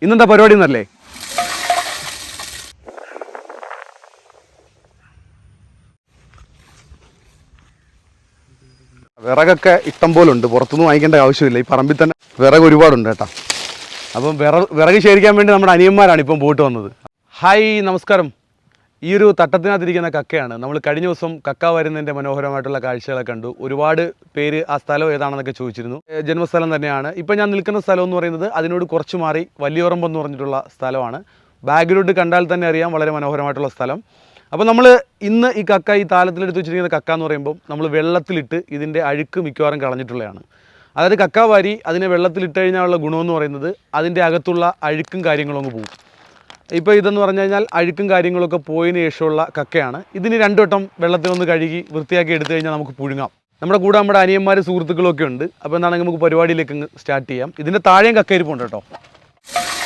ഇന്നെന്താ പരിപാടി എന്നല്ലേ? വിറകൊക്കെ ഇഷ്ടം പോലെ ഉണ്ട്, പുറത്തുനിന്ന് വാങ്ങിക്കേണ്ട ആവശ്യമില്ല. ഈ പറമ്പിൽ തന്നെ വിറക് ഒരുപാടുണ്ട് കേട്ടോ. അപ്പം വിറക് ശേഖരിക്കാൻ വേണ്ടി നമ്മുടെ അനിയന്മാരാണ് ഇപ്പം പോയിട്ട് വന്നത്. ഹായ്, നമസ്കാരം. ഈ ഒരു തട്ടത്തിനകത്തിരിക്കുന്ന കക്കയാണ്. നമ്മൾ കഴിഞ്ഞ ദിവസം കക്ക വരുന്നതിൻ്റെ മനോഹരമായിട്ടുള്ള കാഴ്ചകളെ കണ്ടു. ഒരുപാട് പേര് ആ സ്ഥലം ഏതാണെന്നൊക്കെ ചോദിച്ചിരുന്നു. ജന്മസ്ഥലം തന്നെയാണ്. ഇപ്പം ഞാൻ നിൽക്കുന്ന സ്ഥലം എന്ന് പറയുന്നത് അതിനോട് കുറച്ച് മാറി വലിയോറമ്പ് എന്ന് പറഞ്ഞിട്ടുള്ള സ്ഥലമാണ്. ബാക്ക്ഗ്രൗണ്ട് കണ്ടാൽ തന്നെ അറിയാം, വളരെ മനോഹരമായിട്ടുള്ള സ്ഥലം. അപ്പോൾ നമ്മൾ ഇന്ന് ഈ കക്ക, ഈ താലത്തിലെടുത്ത് വെച്ചിരിക്കുന്ന കക്ക എന്ന് പറയുമ്പോൾ നമ്മൾ വെള്ളത്തിലിട്ട് ഇതിൻ്റെ അഴുക്ക് മിക്കവാറും കളഞ്ഞിട്ടുള്ളതാണ്. അതായത് കക്ക വാരി അതിനെ വെള്ളത്തിലിട്ട് കഴിഞ്ഞാലുള്ള ഗുണമെന്ന് പറയുന്നത് അതിൻ്റെ അകത്തുള്ള അഴുക്കും കാര്യങ്ങളും അങ്ങ് പോകും. ഇപ്പോൾ ഇതെന്ന് പറഞ്ഞു കഴിഞ്ഞാൽ അഴുക്കും കാര്യങ്ങളൊക്കെ പോയതിന് ശേഷമുള്ള കക്കയാണ്. ഇതിന് 2 വട്ടം വെള്ളത്തിലൊന്ന് കഴുകി വൃത്തിയാക്കി എടുത്തു കഴിഞ്ഞാൽ നമുക്ക് പുഴുങ്ങാം. നമ്മുടെ കൂടെ നമ്മുടെ അനിയന്മാർ സുഹൃത്തുക്കളൊക്കെ ഉണ്ട്. അപ്പോൾ എന്താണെങ്കിൽ നമുക്ക് പരിപാടിയിലേക്ക് സ്റ്റാർട്ട് ചെയ്യാം. ഇതിൻ്റെ താഴെയും കക്ക ഇരിപ്പുണ്ട് കേട്ടോ.